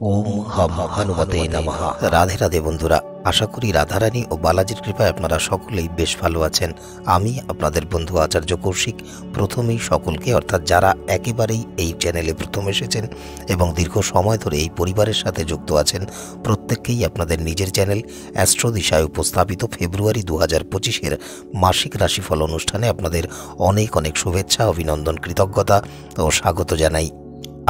ওম হম হনুমতে নমঃ। রাধে রাধে বন্ধুরা, আশা করি রাধারানী ও বালাজির কৃপায় আপনারা সকলেই বেশ ভালো আছেন। আমি আপনাদের বন্ধু আচার্য কৌশিক প্রথমেই সকলকে, অর্থাৎ যারা একেবারেই এই চ্যানেলে প্রথম এসেছেন এবং দীর্ঘ সময় ধরে এই পরিবারের সাথে যুক্ত আছেন, প্রত্যেককেই আপনাদের নিজের চ্যানেল অ্যাস্ট্রো দিশায় উপস্থাপিত ফেব্রুয়ারি 2025-এর মাসিক রাশিফল অনুষ্ঠানে আপনাদের অনেক অনেক শুভেচ্ছা, অভিনন্দন, কৃতজ্ঞতা ও স্বাগত জানাই।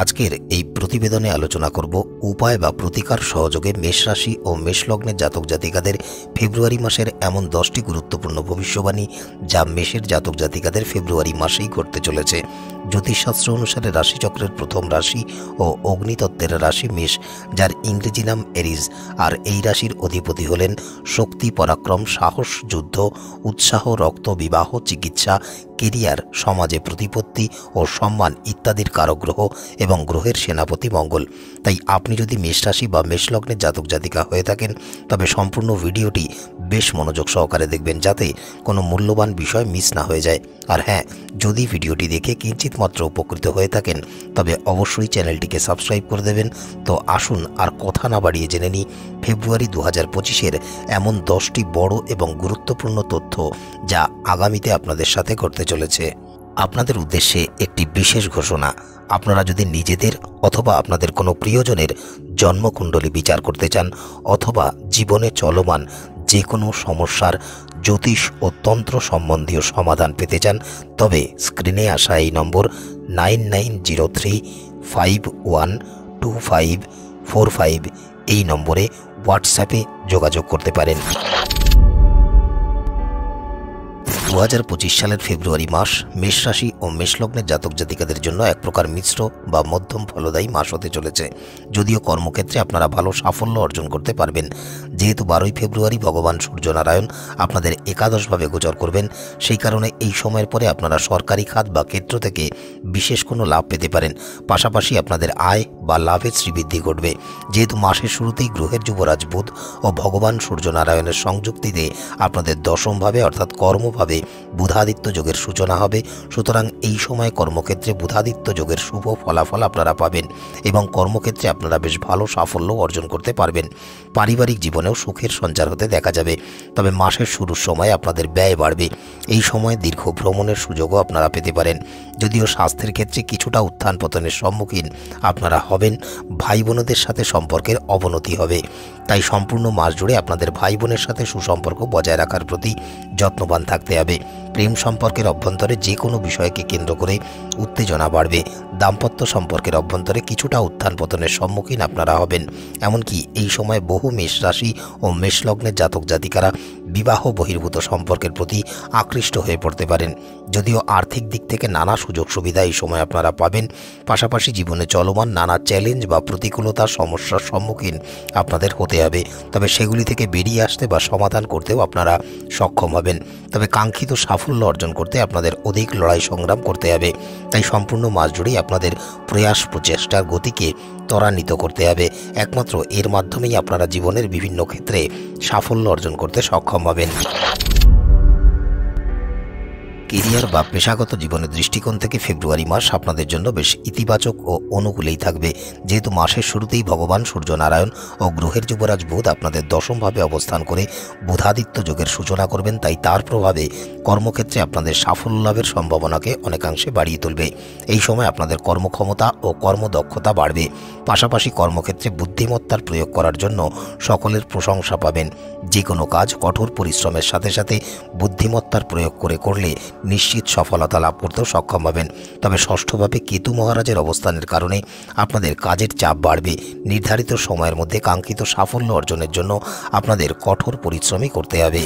আজকের এই প্রতিবেদনে আলোচনা করব উপায় বা প্রতিকার সহযোগে মেষ রাশি ও মেষ লগ্নের জাতক জাতিকাদের ফেব্রুয়ারি মাসের এমন 10টি গুরুত্বপূর্ণ ভবিষ্যবাণী যা মেষের জাতক জাতিকাদের ফেব্রুয়ারি মাসেই ঘটতে চলেছে। জ্যোতিষশাস্ত্র অনুসারে রাশিচক্রের প্রথম রাশি ও অগ্নিতত্ত্বের রাশি মেষ, যার ইংরেজি নাম এরিজ, আর এই রাশির অধিপতি হলেন শক্তি, পরাক্রম, সাহস, যুদ্ধ, উৎসাহ, রক্ত, বিবাহ, চিকিৎসা, কেরিয়ার, সমাজে প্রতিপত্তি ও সম্মান ইত্যাদির কারক গ্রহ এবং গ্রহের সেনাপতি মঙ্গল। তাই আপনি যদি মেষ রাশি বা মেষ লগ্নের জাতক জাতিকা হয়ে থাকেন, তবে সম্পূর্ণ ভিডিওটি বেশ মনোযোগ সহকারে দেখবেন, যাতে কোনো মূল্যবান বিষয় মিস না হয়ে যায়। আর হ্যাঁ, যদি ভিডিওটি দেখে কিঞ্চিত মাত্র উপকৃত হয়ে থাকেন, তবে অবশ্যই চ্যানেলটিকে সাবস্ক্রাইব করে দেবেন। তো আসুন আর কথা না বাড়িয়ে জেনে নিই ফেব্রুয়ারি 2025-এর এমন 10টি বড় এবং গুরুত্বপূর্ণ তথ্য যা আগামীতে আপনাদের সাথে ঘটতে চলেছে। আপনাদের উদ্দেশ্যে একটি বিশেষ ঘোষণা: আপনারা যদি নিজেদের অথবা আপনাদের কোনো প্রিয়জনের জন্মকুণ্ডলী বিচার করতে চান, অথবা জীবনে চলমান যে কোনো সমস্যার জ্যোতিষ ও তন্ত্র সম্বন্ধীয় সমাধান পেতে চান, তবে স্ক্রিনে আসা এই নম্বর 9903512545 এই নম্বরে হোয়াটসঅ্যাপে যোগাযোগ করতে পারেন। 2025 সালের ফেব্রুয়ারি মাস মেষ রাশি ও মেষ লগ্নের জাতক জাতিকাদের জন্য এক প্রকার মিশ্র বা মধ্যম ফলদায়ী মাস হতে চলেছে। যদিও কর্মক্ষেত্রে আপনারা ভালো সাফল্য অর্জন করতে পারবেন, যেহেতু 12ই ফেব্রুয়ারি ভগবান সূর্যনারায়ণ আপনাদের একাদশভাবে গোচর করবেন, সেই কারণে এই সময়ের পরে আপনারা সরকারি খাত বা ক্ষেত্র থেকে বিশেষ কোনো লাভ পেতে পারেন। পাশাপাশি আপনাদের আয় বা লাভের শ্রীবৃদ্ধি ঘটবে। যেহেতু মাসের শুরুতেই গ্রহের যুবরাজ বুধ ও ভগবান সূর্যনারায়ণের সংযুক্তিতে আপনাদের দশমভাবে অর্থাৎ কর্মভাবে বুধাদিত্য যোগের সূচনা হবে। সুতরাং এই সময় কর্মক্ষেত্রে বুধাদিত্য যোগের শুভ ফলাফল আপনারা পাবেন এবং কর্মক্ষেত্রে আপনারা বেশ ভালো সাফল্য অর্জন করতে পারবেন। পারিবারিক জীবনেও সুখের সঞ্চার হতে দেখা যাবে। তবে মাসের শুরুর সময় আপনাদের ব্যয় বাড়বে। এই সময় দীর্ঘ ভ্রমণের সুযোগও আপনারা পেতে পারেন। যদিও স্বাস্থ্যের ক্ষেত্রে কিছুটা উত্থান পতনের সম্মুখীন আপনারা হবেন। ভাই বোনদের সাথে সম্পর্কের অবনতি হবে। তাই সম্পূর্ণ মাস জুড়ে আপনাদের ভাই বোনের সাথে সুসম্পর্ক বজায় রাখার প্রতি যত্নবান থাকতে হবে। প্রেম সম্পর্কের অভ্যন্তরে যে কোনো বিষয়কে কেন্দ্র করে উত্তেজনা বাড়বে। দাম্পত্য সম্পর্কের অভ্যন্তরে কিছুটা উত্থান পতনের সম্মুখীন আপনারা হবেন। এমনকি এই সময় বহু মেষ রাশি ও মেষ লগ্নের জাতক জাতিকারা বিবাহ বহির্ভূত সম্পর্কের প্রতি আকৃষ্ট হয়ে পড়তে পারেন। যদিও আর্থিক দিক থেকে নানা সুযোগ সুবিধা এই সময় আপনারা পাবেন। পাশাপাশি জীবনে চলমান নানা চ্যালেঞ্জ বা প্রতিকূলতার সমস্যার সম্মুখীন আপনাদের হতে হবে। তবে সেগুলি থেকে বেরিয়ে আসতে বা সমাধান করতেও আপনারা সক্ষম হবেন। তবে কাঙ্ক্ষিত সাফল্য অর্জন করতে আপনাদের অধিক লড়াই সংগ্রাম করতে হবে। তাই সম্পূর্ণ মাস জুড়েই আপনাদের প্রয়াস প্রচেষ্টার গতিকে ত্বরান্বিত করতে হবে। একমাত্র এর মাধ্যমেই আপনারা জীবনের বিভিন্ন ক্ষেত্রে সাফল্য অর্জন করতে সক্ষম হবেন। কেরিয়ার বা পেশাগত জীবনের দৃষ্টিকোণ থেকে ফেব্রুয়ারি মাস আপনাদের জন্য বেশ ইতিবাচক ও অনুকূলেই থাকবে। যেহেতু মাসের শুরুতেই ভগবান সূর্যনারায়ণ ও গ্রহের যুবরাজ বুধ আপনাদের দশমভাবে অবস্থান করে বুধাদিত্য যোগের সূচনা করবেন, তাই তার প্রভাবে কর্মক্ষেত্রে আপনাদের সাফল্য লাভের সম্ভাবনাকে অনেকাংশে বাড়িয়ে তুলবে। এই সময় আপনাদের কর্মক্ষমতা ও কর্মদক্ষতা বাড়বে। পাশাপাশি কর্মক্ষেত্রে বুদ্ধিমত্তার প্রয়োগ করার জন্য সকলের প্রশংসা পাবেন। যে কোনো কাজ কঠোর পরিশ্রমের সাথে সাথে বুদ্ধিমত্তার প্রয়োগ করলে নিশ্চিত সফলতা লাভ করতেও সক্ষম হবেন। তবে ষষ্ঠভাবে কেতু মহারাজের অবস্থানের কারণে আপনাদের কাজের চাপ বাড়বে। নির্ধারিত সময়ের মধ্যে কাঙ্ক্ষিত সাফল্য অর্জনের জন্য আপনাদের কঠোর পরিশ্রমই করতে হবে।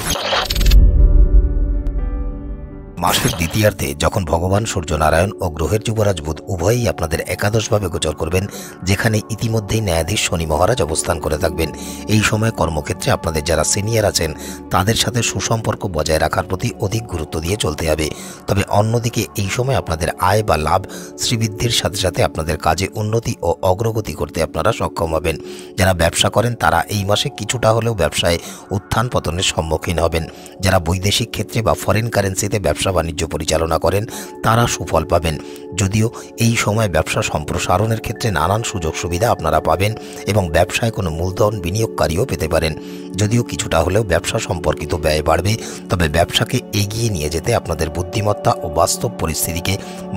মাসের দ্বিতীয়ার্ধে যখন ভগবান সূর্যনারায়ণ ও গ্রহের যুবরাজ বুধ উভয়ই আপনাদের একাদশভাবে গোচর করবেন, যেখানে ইতিমধ্যেই ন্যায়াধীশ শনি মহারাজ অবস্থান করে থাকবেন, এই সময় কর্মক্ষেত্রে আপনাদের যারা সিনিয়র আছেন তাদের সাথে সুসম্পর্ক বজায় রাখার প্রতি অধিক গুরুত্ব দিয়ে চলতে হবে। তবে অন্যদিকে এই সময় আপনাদের আয় বা লাভ শ্রীবৃদ্ধির সাথে সাথে আপনাদের কাজে উন্নতি ও অগ্রগতি করতে আপনারা সক্ষম হবেন। যারা ব্যবসা করেন তারা এই মাসে কিছুটা হলেও ব্যবসায় উত্থান পতনের সম্মুখীন হবেন। যারা বৈদেশিক ক্ষেত্রে বা ফরেন কারেন্সিতে ব্যবসা বাণিজ্য পরিচালনা করেন তারা সুফল পাবেন। যদিও এই সময় ব্যবসা সম্প্রসারণের ক্ষেত্রে নানান সুযোগ সুবিধা আপনারা পাবেন এবং ব্যবসায় কোনো মূলধন বিনিয়োগকারীও পেতে পারেন। যদিও কিছুটা হলেও ব্যবসা সম্পর্কিত ব্যয় বাড়বে, তবে ব্যবসাকে এগিয়ে নিয়ে যেতে আপনাদের বুদ্ধিমত্তা ও বাস্তব পরিস্থিতিকে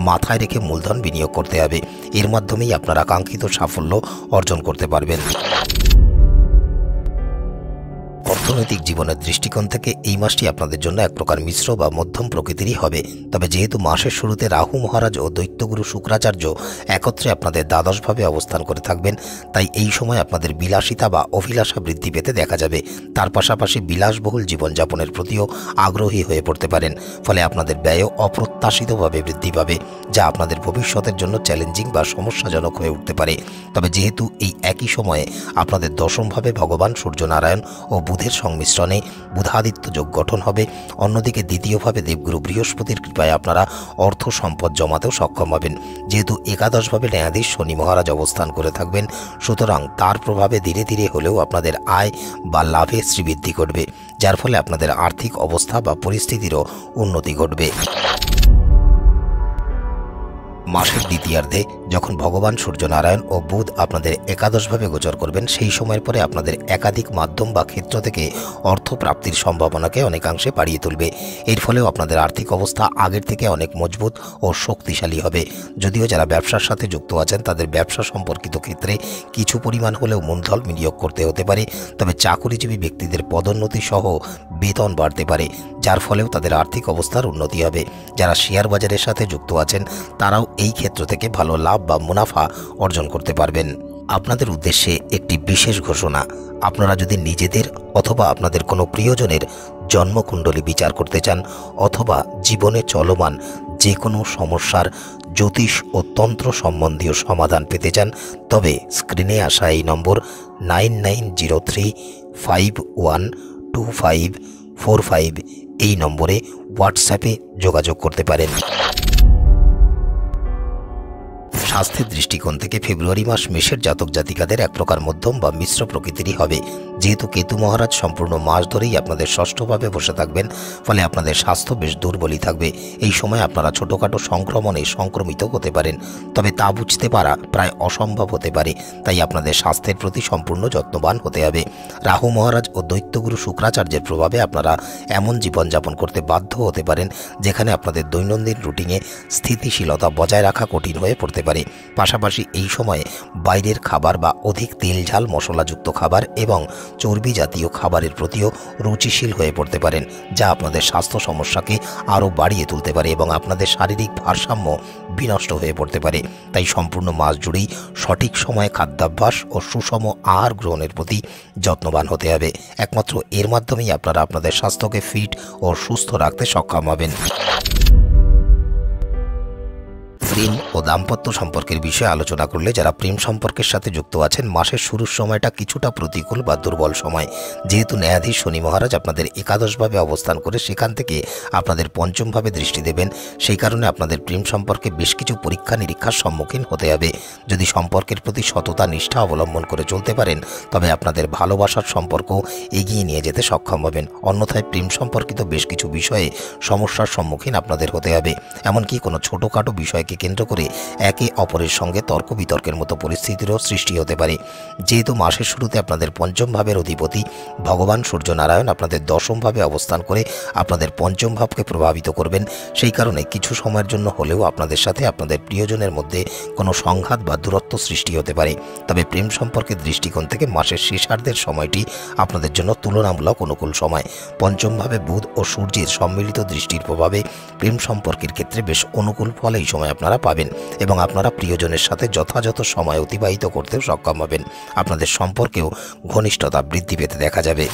মাথায় রেখে মূলধন বিনিয়োগ করতে হবে। এর মাধ্যমেই আপনারা কাঙ্ক্ষিত সাফল্য অর্জন করতে পারবেন। অর্থনৈতিক জীবনের দৃষ্টিকোণ থেকে এই মাসটি আপনাদের জন্য এক প্রকার মিশ্র বা মধ্যম প্রকৃতিরই হবে। তবে যেহেতু মাসের শুরুতে রাহু মহারাজ ও দৈত্যগুরু শুক্রাচার্য একত্রে আপনাদের দ্বাদশভাবে অবস্থান করে থাকবেন, তাই এই সময় আপনাদের বিলাসিতা বা অভিলাষা বৃদ্ধি পেতে দেখা যাবে। তার পাশাপাশি বিলাসবহুল জীবনযাপনের প্রতিও আগ্রহী হয়ে পড়তে পারেন। ফলে আপনাদের ব্যয়ও অপ্রত্যাশিতভাবে বৃদ্ধি পাবে, যা আপনাদের ভবিষ্যতের জন্য চ্যালেঞ্জিং বা সমস্যাজনক হয়ে উঠতে পারে। তবে যেহেতু এই একই সময়ে আপনাদের দশমভাবে ভগবান সূর্যনারায়ণ ও বুধের সংমিশ্রণে বুধাদিত্য যোগ গঠন হবে, অন্যদিকে দ্বিতীয়ভাবে দেবগুরু বৃহস্পতির কৃপায় আপনারা অর্থ সম্পদ জমাতেও সক্ষম হবেন। যেহেতু একাদশভাবে ন্যায়াধীশ শনি মহারাজ অবস্থান করে থাকবেন, সুতরাং তার প্রভাবে ধীরে ধীরে হলেও আপনাদের আয় বা লাভে শ্রীবৃদ্ধি ঘটবে, যার ফলে আপনাদের আর্থিক অবস্থা বা পরিস্থিতিরও উন্নতি ঘটবে। মাসের দ্বিতীয়ার্ধে যখন ভগবান সূর্যনারায়ণ ও বুধ আপনাদের একাদশভাবে গোচর করবেন, সেই সময়ের পরে আপনাদের একাধিক মাধ্যম বা ক্ষেত্র থেকে অর্থ প্রাপ্তির সম্ভাবনাকে অনেকাংশে বাড়িয়ে তুলবে। এর ফলেও আপনাদের আর্থিক অবস্থা আগের থেকে অনেক মজবুত ও শক্তিশালী হবে। যদিও যারা ব্যবসার সাথে যুক্ত আছেন তাদের ব্যবসা সম্পর্কিত ক্ষেত্রে কিছু পরিমাণ হলেও মূলধন বিনিয়োগ করতে হতে পারে, তবে চাকুরিজীবী ব্যক্তিদের পদোন্নতি সহ বেতন বাড়তে পারে, যার ফলেও তাদের আর্থিক অবস্থার উন্নতি হবে। যারা শেয়ার বাজারের সাথে যুক্ত আছেন তারাও এই ক্ষেত্র থেকে ভালো লাভ বা মুনাফা অর্জন করতে পারবেন। আপনাদের উদ্দেশ্যে একটি বিশেষ ঘোষণা: আপনারা যদি নিজেদের অথবা আপনাদের কোনো প্রিয়জনের জন্মকুণ্ডলী বিচার করতে চান অথবা জীবনে চলমান যে কোনো সমস্যার জ্যোতিষ ও তন্ত্র সম্বন্ধীয় সমাধান পেতে চান, তবে স্ক্রিনে আসা এই নম্বর 9903512545 এই নম্বরে হোয়াটসঅ্যাপে যোগাযোগ করতে পারেন। স্বাস্থ্যের দৃষ্টিকোণ থেকে ফেব্রুয়ারি মাস মেষের জাতক জাতিকাদের এক প্রকার মধ্যম বা মিশ্র প্রকৃতিরই হবে। যেহেতু কেতু মহারাজ সম্পূর্ণ মাস ধরেই আপনাদের ষষ্ঠভাবে বসে থাকবেন, ফলে আপনাদের স্বাস্থ্য বেশ দুর্বলই থাকবে। এই সময় আপনারা ছোটোখাটো সংক্রমণে সংক্রমিত হতে পারেন, তবে তা বুঝতে পারা প্রায় অসম্ভব হতে পারে। তাই আপনাদের স্বাস্থ্যের প্রতি সম্পূর্ণ যত্নবান হতে হবে। রাহু মহারাজ ও দৈত্যগুরু শুক্রাচার্যের প্রভাবে আপনারা এমন জীবনযাপন করতে বাধ্য হতে পারেন যেখানে আপনাদের দৈনন্দিন রুটিনে স্থিতিশীলতা বজায় রাখা কঠিন হয়ে পড়তে পারে। পাশাপাশি এই সময়ে বাইরের খাবার বা অধিক তেল ঝাল মশলাযুক্ত খাবার এবং চর্বি জাতীয় খাবারের প্রতিও রুচিশীল হয়ে পড়তে পারেন, যা আপনাদের স্বাস্থ্য সমস্যাকে আরও বাড়িয়ে তুলতে পারে এবং আপনাদের শারীরিক ভারসাম্য বিনষ্ট হয়ে পড়তে পারে। তাই সম্পূর্ণ মাস জুড়েই সঠিক সময়ে খাদ্যাভ্যাস ও সুষম আহার গ্রহণের প্রতি যত্নবান হতে হবে। একমাত্র এর মাধ্যমেই আপনারা আপনাদের স্বাস্থ্যকে ফিট ও সুস্থ রাখতে সক্ষম হবেন। প্রেম ও দাম্পত্য সম্পর্কের বিষয়ে আলোচনা করলে যারা প্রেম সম্পর্কের সাথে যুক্ত আছেন, মাসের শুরুর সময়টা কিছুটা প্রতিকূল বা দুর্বল সময়। যেহেতু ন্যায়াধীশ শনি মহারাজ আপনাদের একাদশভাবে অবস্থান করে সেখান থেকে আপনাদের পঞ্চমভাবে দৃষ্টি দেবেন, সেই কারণে আপনাদের প্রেম সম্পর্কে বেশ কিছু পরীক্ষা নিরীক্ষার সম্মুখীন হতে হবে। যদি সম্পর্কের প্রতি সততা নিষ্ঠা অবলম্বন করে চলতে পারেন, তবে আপনাদের ভালোবাসার সম্পর্ক এগিয়ে নিয়ে যেতে সক্ষম হবেন। অন্যথায় প্রেম সম্পর্কিত বেশ কিছু বিষয়ে সমস্যার সম্মুখীন আপনাদের হতে হবে। এমনকি কোনো ছোটোখাটো বিষয়কে কেন্দ্র করে একে অপরের সঙ্গে তর্ক বিতর্কের মতো পরিস্থিতিরও সৃষ্টি হতে পারে। যেহেতু মাসের শুরুতে আপনাদের পঞ্চম ভাবের অধিপতি ভগবান সূর্যনারায়ণ আপনাদের দশমভাবে অবস্থান করে আপনাদের পঞ্চম ভাবকে প্রভাবিত করবেন, সেই কারণে কিছু সময়ের জন্য হলেও আপনাদের সাথে আপনাদের প্রিয়জনের মধ্যে কোনো সংঘাত বা দূরত্ব সৃষ্টি হতে পারে। তবে প্রেম সম্পর্কের দৃষ্টিকোণ থেকে মাসের শেষার্ধের সময়টি আপনাদের জন্য তুলনামূলক অনুকূল সময়। পঞ্চমভাবে বুধ ও সূর্যের সম্মিলিত দৃষ্টির প্রভাবে প্রেম সম্পর্কের ক্ষেত্রে বেশ অনুকূল ফল এই সময় আপনারা পাবেন এবং আপনারা প্রিয়জনের সাথে যথাযথ সময় অতিবাহিত করতেও সক্ষম হবেন। আপনাদের সম্পর্কেও ঘনিষ্ঠতা বৃদ্ধি পেতে দেখা যাবে।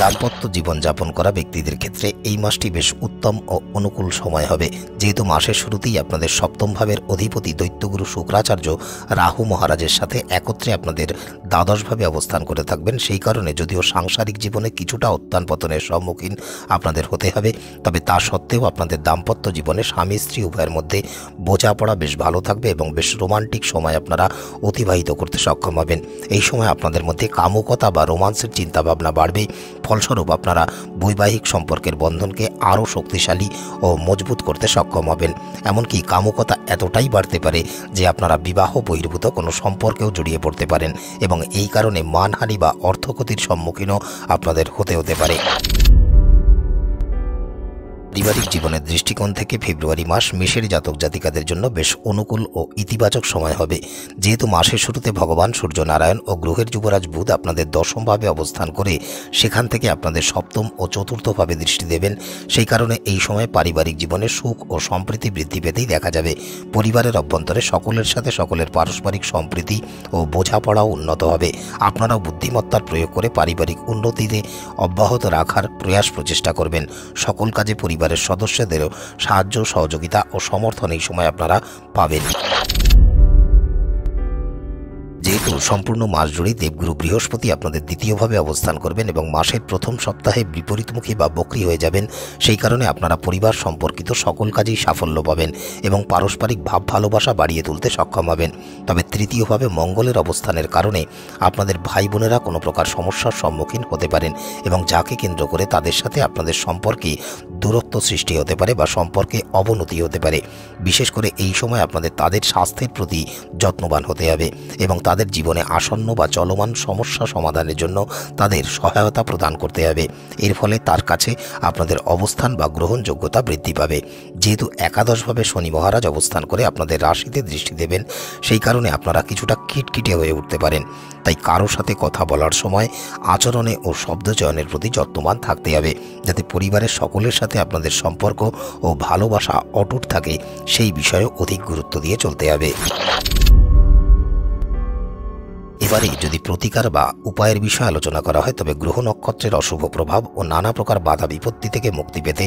দাম্পত্য জীবনযাপন করা ব্যক্তিদের ক্ষেত্রে এই মাসটি বেশ উত্তম ও অনুকূল সময় হবে। যেহেতু মাসের শুরুতেই আপনাদের সপ্তম ভাবের অধিপতি দৈত্যগুরু শুক্রাচার্য রাহু মহারাজের সাথে একত্রে আপনাদের দ্বাদশভাবে অবস্থান করে থাকবেন, সেই কারণে যদিও সাংসারিক জীবনে কিছুটা উত্থান পতনের সম্মুখীন আপনাদের হতে হবে, তবে তা সত্ত্বেও আপনাদের দাম্পত্য জীবনে স্বামী স্ত্রী উভয়ের মধ্যে বোঝাপড়া বেশ ভালো থাকবে এবং বেশ রোমান্টিক সময় আপনারা অতিবাহিত করতে সক্ষম হবেন। এই সময় আপনাদের মধ্যে কামুকতা বা রোমান্সের চিন্তাভাবনা বাড়বে, ফলস্বরূপ আপনারা বৈবাহিক সম্পর্কের বন্ধনকে আরও শক্তিশালী ও মজবুত করতে সক্ষম হবেন। এমনকি কামুকতা এতটাই বাড়তে পারে যে আপনারা বিবাহ বহির্ভূত কোনো সম্পর্কেও জড়িয়ে পড়তে পারেন এবং এই কারণে মানহানি বা অর্থক্ষতির সম্মুখীনও আপনাদের হতে পারে। পারিবারিক জীবনের দৃষ্টিকোণ থেকে ফেব্রুয়ারি মাস মেষের জাতক জাতিকাদের জন্য বেশ অনুকূল ও ইতিবাচক সময় হবে। যেহেতু মাসের শুরুতে ভগবান সূর্যনারায়ণ ও গ্রহের যুবরাজ বুধ আপনাদের দশমভাবে অবস্থান করে সেখান থেকে আপনাদের সপ্তম ও চতুর্থভাবে দৃষ্টি দেবেন, সেই কারণে এই সময় পারিবারিক জীবনে সুখ ও সম্প্রীতি বৃদ্ধি পেতেই দেখা যাবে। পরিবারের অভ্যন্তরে সকলের সাথে সকলের পারস্পরিক সম্প্রীতি ও বোঝাপড়াও উন্নত হবে। আপনারাও বুদ্ধিমত্তার প্রয়োগ করে পারিবারিক উন্নতিতে অব্যাহত রাখার প্রচেষ্টা করবেন। সকল কাজে পরিবারের সদস্যদেরও সাহায্য, সহযোগিতা ও সমর্থন এই সময় আপনারা পাবেন। যেহেতু সম্পূর্ণ মাস জুড়েই দেবগুরু বৃহস্পতি আপনাদের দ্বিতীয়ভাবে অবস্থান করবেন এবং মাসের প্রথম সপ্তাহে বিপরীতমুখী বা বক্রী হয়ে যাবেন, সেই কারণে আপনারা পরিবার সম্পর্কিত সকল কাজেই সাফল্য পাবেন এবং পারস্পরিক ভাব ভালোবাসা বাড়িয়ে তুলতে সক্ষম হবেন। তবে তৃতীয়ভাবে মঙ্গলের অবস্থানের কারণে আপনাদের ভাই বোনেরা কোনো প্রকার সমস্যার সম্মুখীন হতে পারেন এবং যাকে কেন্দ্র করে তাদের সাথে আপনাদের সম্পর্কে দূরত্ব সৃষ্টি হতে পারে বা সম্পর্কে অবনতি হতে পারে। বিশেষ করে এই সময় আপনাদের তাদের স্বাস্থ্যের প্রতি যত্নবান হতে হবে এবং তাদের জীবনে আসন্ন বা চলমান সমস্যা সমাধানের জন্য তাদের সহায়তা প্রদান করতে হবে। এর ফলে তার কাছে আপনাদের অবস্থান বা গ্রহণযোগ্যতা বৃদ্ধি পাবে। যেহেতু একাদশভাবে শনি মহারাজ অবস্থান করে আপনাদের রাশিতে দৃষ্টি দেবেন, সেই কারণে আপনারা কিছুটা খিটখিটে হয়ে উঠতে পারেন। তাই কারোর সাথে কথা বলার সময় আচরণে ও শব্দ চয়নের প্রতি যত্নবান থাকতে হবে, যাতে পরিবারের সকলের সাথে আপনাদের সম্পর্ক ও ভালোবাসা অটুট থাকে। সেই বিষয়ে অধিক গুরুত্ব দিয়ে চলতে হবে। এবারে যদি প্রতিকার বা উপায়ের বিষয়ে আলোচনা করা হয়, তবে গ্রহ নক্ষত্রের অশুভ প্রভাব ও নানা প্রকার বাধা বিপত্তি থেকে মুক্তি পেতে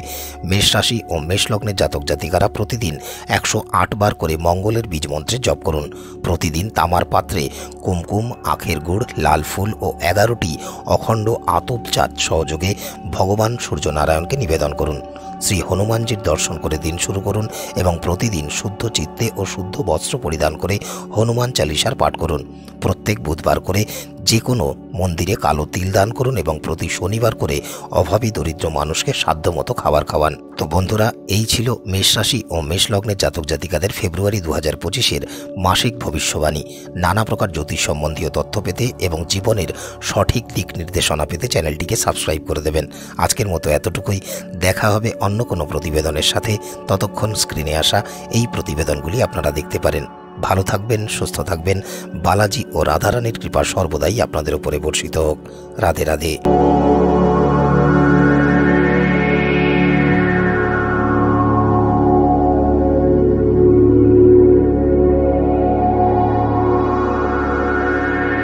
মেষ রাশি ও মেষ লগ্নের জাতক জাতিকারা প্রতিদিন 108 বার করে মঙ্গলের বীজ মন্ত্রে জপ করুন। প্রতিদিন তামার পাত্রে কুমকুম, আখের গুড়, লাল ফুল ও 11টি অখণ্ড আতপ চাঁদ সহযোগে ভগবান সূর্যনারায়ণকে নিবেদন করুন। শ্রী হনুমানজির দর্শন করে দিন শুরু করুন এবং প্রতিদিন শুদ্ধ চিত্তে ও শুদ্ধ বস্ত্র পরিধান করে হনুমান চালিসার পাঠ করুন। প্রত্যেক বুধবার করে যে কোনো মন্দিরে কালো তিল দান করুন এবং প্রতি শনিবার করে অভাবী দরিদ্র মানুষকে সাধ্যমতো খাবার খাওয়ান। তো বন্ধুরা, এই ছিল মেষ রাশি ও মেষ লগ্নের জাতক জাতিকাদের ফেব্রুয়ারি 2025-এর মাসিক ভবিষ্যবাণী। নানা প্রকার জ্যোতিষ সম্বন্ধীয় তথ্য পেতে এবং জীবনের সঠিক দিক নির্দেশনা পেতে চ্যানেলটিকে সাবস্ক্রাইব করে দেবেন। আজকের মতো এতটুকুই। দেখা হবে অন্য কোনো প্রতিবেদনের সাথে। ততক্ষণ স্ক্রিনে আসা এই প্রতিবেদনগুলি আপনারা দেখতে পারেন। ভালো থাকবেন, সুস্থ থাকবেন। বালাজি ও রাধারানীর কৃপা সর্বদাই আপনাদের উপরে বর্ষিত হোক। রাধে রাধে।